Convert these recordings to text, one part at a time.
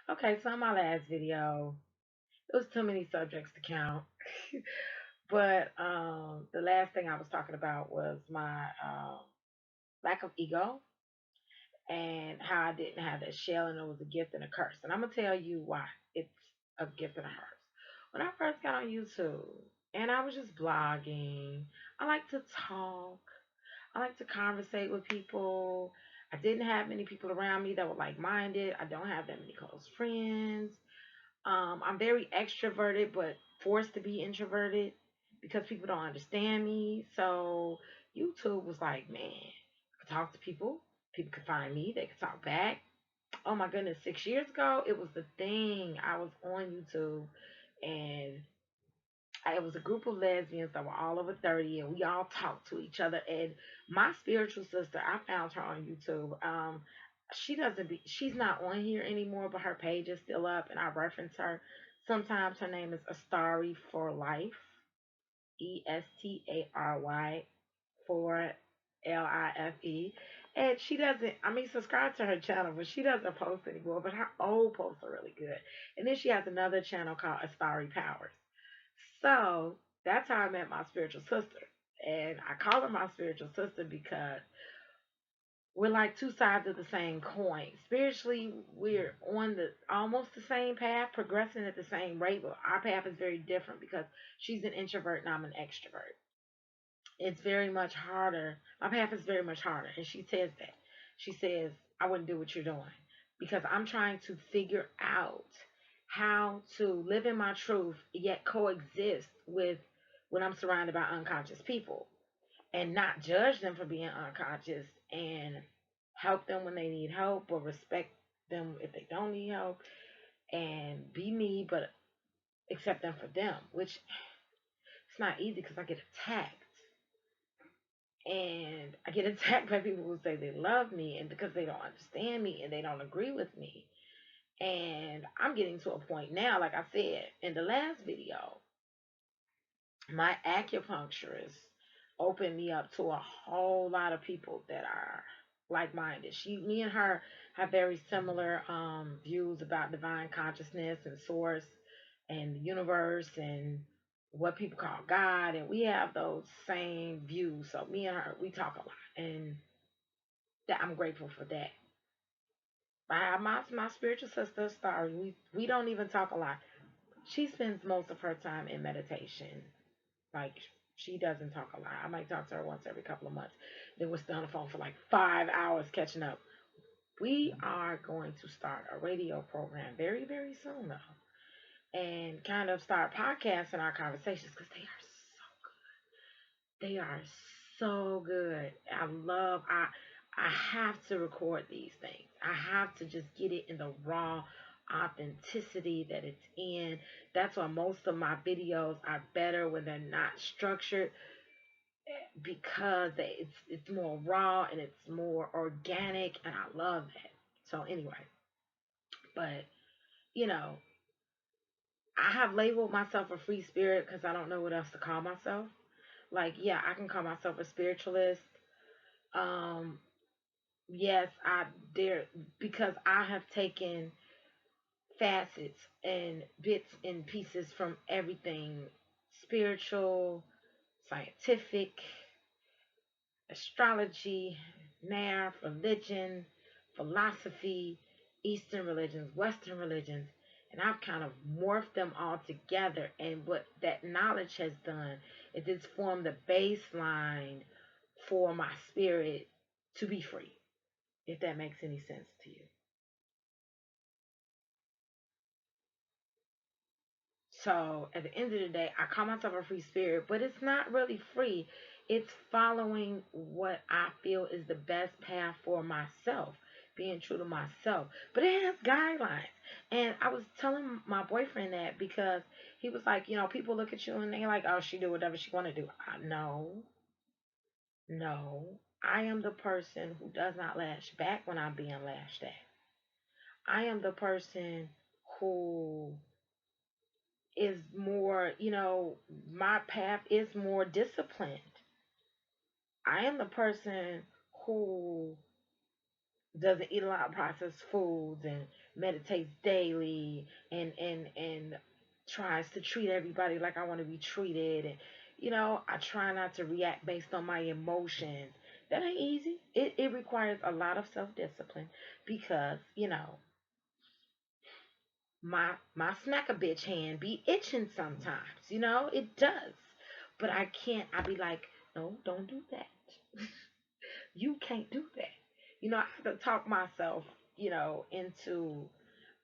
Okay, so in my last video, it was too many subjects to count. But the last thing I was talking about was my lack of ego and how I didn't have that shell and it was a gift and a curse. And I'm going to tell you why it's a gift and a curse. When I first got on YouTube and I was just blogging, I like to talk, I like to conversate with people. I didn't have many people around me that were like minded. I don't have that many close friends. I'm very extroverted, but forced to be introverted because people don't understand me. So YouTube was like, man, I could talk to people. People could find me. They could talk back. Oh my goodness, 6 years ago, it was the thing. I was on YouTube and it was a group of lesbians that were all over 30 and we all talked to each other. And my spiritual sister, I found her on YouTube. She's not on here anymore, but her page is still up and I reference her. Sometimes her name is Astari for Life, Estary for Life. And she doesn't, I mean, subscribe to her channel, but she doesn't post anymore. But her old posts are really good. And then she has another channel called Astari Powers. So that's how I met my spiritual sister. And I call her my spiritual sister because we're like two sides of the same coin. Spiritually, we're on the almost the same path, progressing at the same rate, but our path is very different because she's an introvert and I'm an extrovert. It's very much harder. My path is very much harder. And she says that. She says, I wouldn't do what you're doing because I'm trying to figure out how to live in my truth yet coexist with when I'm surrounded by unconscious people and not judge them for being unconscious and help them when they need help or respect them if they don't need help and be me but accept them for them, which it's not easy because I get attacked and I get attacked by people who say they love me and because they don't understand me and they don't agree with me. And I'm getting to a point now, like I said in the last video, my acupuncturist opened me up to a whole lot of people that are like minded. Me and her have very similar views about divine consciousness and source and the universe and what people call God, and we have those same views. So me and her, we talk a lot, and that I'm grateful for that. I have my spiritual sister, Starry. We don't even talk a lot. She spends most of her time in meditation. Like she doesn't talk a lot. I might talk to her once every couple of months. Then we're still on the phone for like 5 hours catching up. We are going to start a radio program very, very soon though. And kind of start podcasting our conversations because they are so good. I have to record these things. I have to just get it in the raw authenticity that it's in. That's why most of my videos are better when they're not structured because it's more raw and it's more organic and I love that. So anyway, but you know, I have labeled myself a free spirit because I don't know what else to call myself. Like, yeah, I can call myself a spiritualist. Um, yes, I dare because I have taken facets and bits and pieces from everything spiritual, scientific, astrology, math, religion, philosophy, Eastern religions, Western religions, and I've kind of morphed them all together. And what that knowledge has done is it's formed the baseline for my spirit to be free, if that makes any sense to you. So at the end of the day, I call myself a free spirit, but it's not really free. It's following what I feel is the best path for myself, being true to myself. But it has guidelines. And I was telling my boyfriend that because he was like, people look at you and they're like, oh, she do whatever she want to do. No, no. I am the person who does not lash back when I'm being lashed at. I am the person who is more, my path is more disciplined. I am the person who doesn't eat a lot of processed foods and meditates daily and tries to treat everybody like I want to be treated. And I try not to react based on my emotions. That ain't easy. It requires a lot of self discipline because my smack a bitch hand be itching sometimes. It does. But I can't. I be like, no, don't do that. You can't do that. I have to talk myself, into,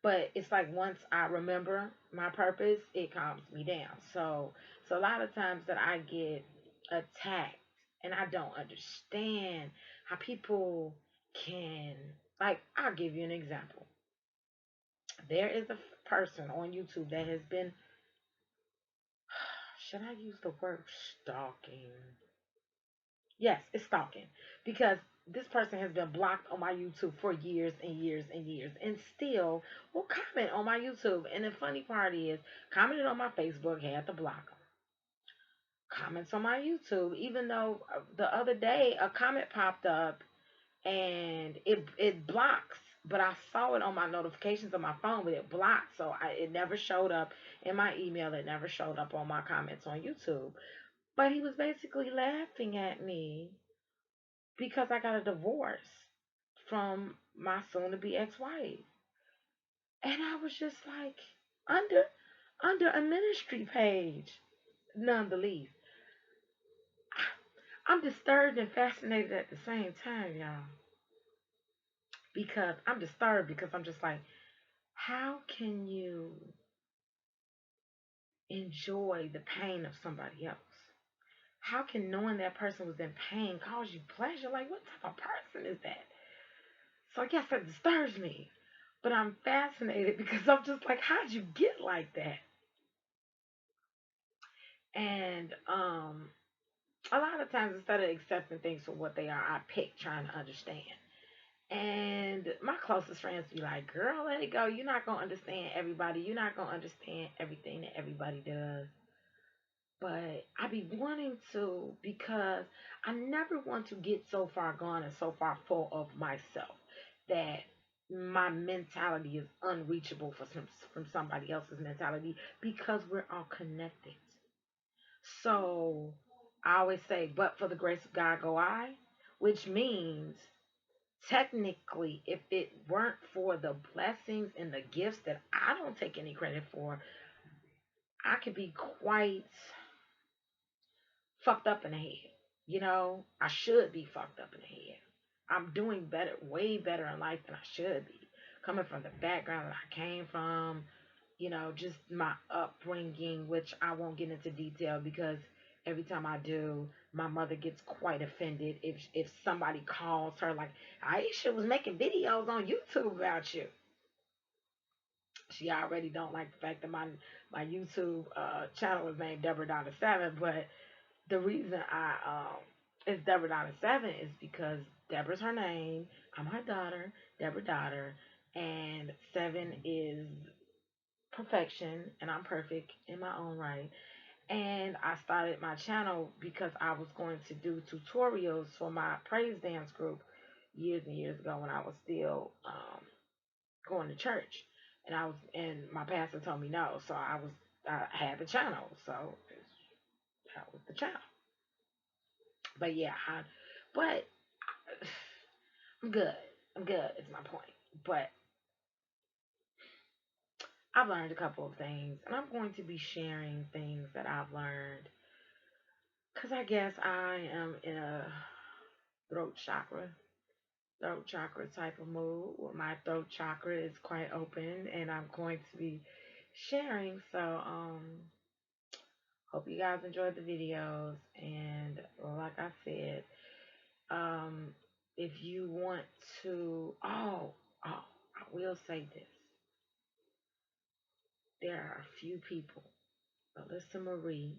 but it's like once I remember my purpose, it calms me down. So a lot of times that I get attacked and I don't understand how people can, like, I'll give you an example. There is a person on YouTube that has been, should I use the word stalking? Yes, it's stalking because this person has been blocked on my YouTube for years and years and years and still will comment on my YouTube. And the funny part is, commented on my Facebook, had to block them. Comments on my YouTube, even though the other day a comment popped up and it blocks, but I saw it on my notifications on my phone, but it blocked, so it never showed up in my email. It never showed up on my comments on YouTube. But he was basically laughing at me because I got a divorce from my soon to be ex-wife. And I was just like, under a ministry page, none the least. I'm disturbed and fascinated at the same time, y'all. Because I'm disturbed because I'm just like, how can you enjoy the pain of somebody else? How can knowing that person was in pain cause you pleasure? Like, what type of person is that? So I guess that disturbs me. But I'm fascinated because I'm just like, how'd you get like that? And a lot of times instead of accepting things for what they are, I pick trying to understand. And my closest friends be like, girl, let it go. You're not gonna understand everybody. You're not gonna understand everything that everybody does. But I be wanting to because I never want to get so far gone and so far full of myself that my mentality is unreachable from somebody else's mentality because we're all connected. So I always say, but for the grace of God go I, which means technically if it weren't for the blessings and the gifts that I don't take any credit for, I could be quite fucked up in the head. I should be fucked up in the head. I'm doing better, way better in life than I should be. Coming from the background that I came from, just my upbringing, which I won't get into detail because every time I do, my mother gets quite offended if somebody calls her like Aisha was making videos on YouTube about you. She already don't like the fact that my YouTube channel was named Deborah Donna Seven, but the reason I it's Deborah Donna Seven is because Deborah's her name. I'm her daughter, Deborah daughter, and seven is perfection, and I'm perfect in my own right. And I started my channel because I was going to do tutorials for my praise dance group years and years ago when I was still going to church, and my pastor told me no, so I had the channel, so that was the channel. But yeah, but I'm good. I'm good. Is my point. But I've learned a couple of things, and I'm going to be sharing things that I've learned because I guess I am in a throat chakra, throat chakra type of mood where my throat chakra is quite open, and I'm going to be sharing. So, hope you guys enjoyed the videos, and like I said, um, if you want to, I will say this. There are a few people, Alyssa Marie,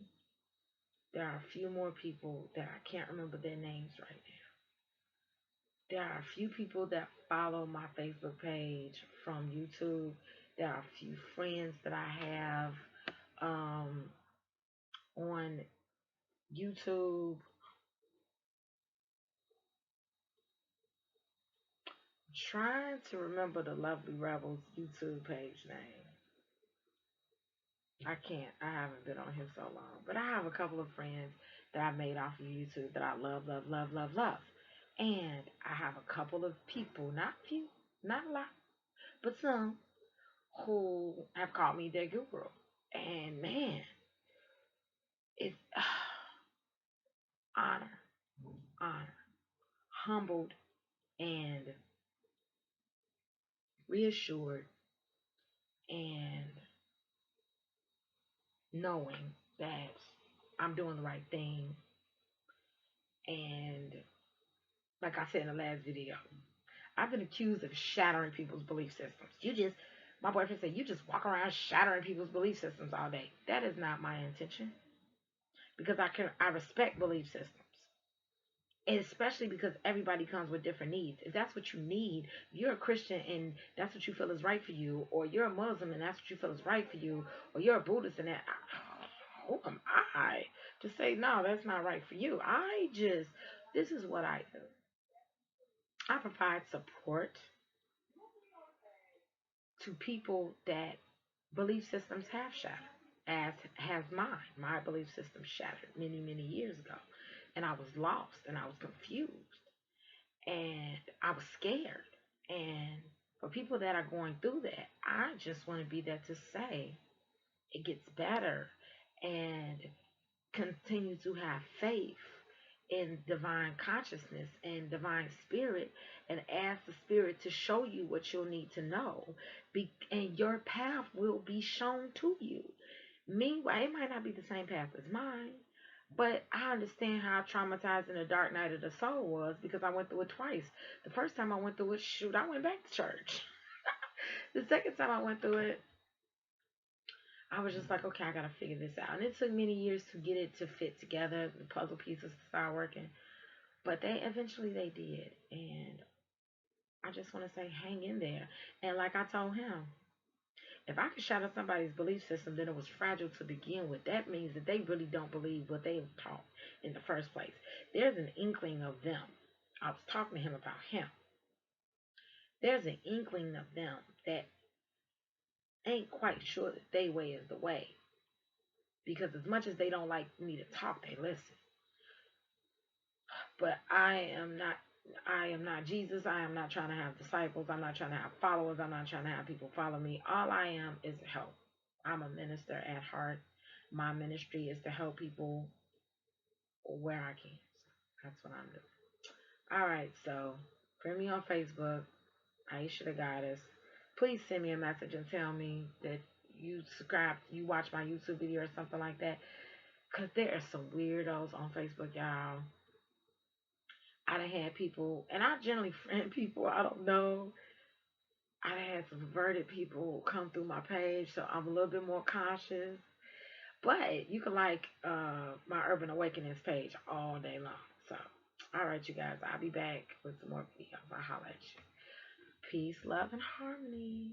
there are a few more people that I can't remember their names right now. There are a few people that follow my Facebook page from YouTube. There are a few friends that I have um, on YouTube. trying to remember the Lovely Rebels YouTube page name. I can't. I haven't been on here so long. But I have a couple of friends that I made off of YouTube that I love, love, love, love, love. And I have a couple of people, not few, not a lot, but some, who have called me their guru. And man, it's honor, honor, humbled, and reassured, and knowing that I'm doing the right thing. And like I said in the last video, I've been accused of shattering people's belief systems. My boyfriend said, you just walk around shattering people's belief systems all day. That is not my intention, because I respect belief systems. And especially because everybody comes with different needs. If that's what you need, you're a Christian and that's what you feel is right for you, or you're a Muslim and that's what you feel is right for you, or you're a Buddhist and who am I to say no, that's not right for you? This is what I do. I provide support to people that belief systems have shattered, as has mine. My belief system shattered many, many years ago. And I was lost and I was confused and I was scared. And for people that are going through that, I just want to be there to say it gets better, and continue to have faith in divine consciousness and divine spirit, and ask the spirit to show you what you'll need to know, and your path will be shown to you. Meanwhile, it might not be the same path as mine, but I understand how traumatizing the dark night of the soul was, because I went through it twice. The first time I went through it, shoot, I went back to church. The second time I went through it, I was just like, okay, I gotta figure this out. And it took many years to get it to fit together, the puzzle pieces to start working. But they did. And I just want to say, hang in there. And like I told him, if I could shatter somebody's belief system, then it was fragile to begin with. That means that they really don't believe what they were taught in the first place. There's an inkling of them. I was talking to him about him. There's an inkling of them that ain't quite sure that they way is the way. Because as much as they don't like me to talk, they listen. But I am not Jesus. I am not trying to have disciples. I'm not trying to have followers. I'm not trying to have people follow me. All I am is help. I'm a minister at heart. My ministry is to help people where I can. So that's what I'm doing. All right, so friend me on Facebook, Aisha the Goddess. Please send me a message and tell me that you subscribe, you watch my YouTube video or something like that. Because there are some weirdos on Facebook, y'all. I done had people, and I generally friend people I don't know. I done had some perverted people come through my page, so I'm a little bit more cautious. But you can like my Urban Awakenings page all day long. So, all right, you guys, I'll be back with some more videos. I'll holler at you. Peace, love, and harmony.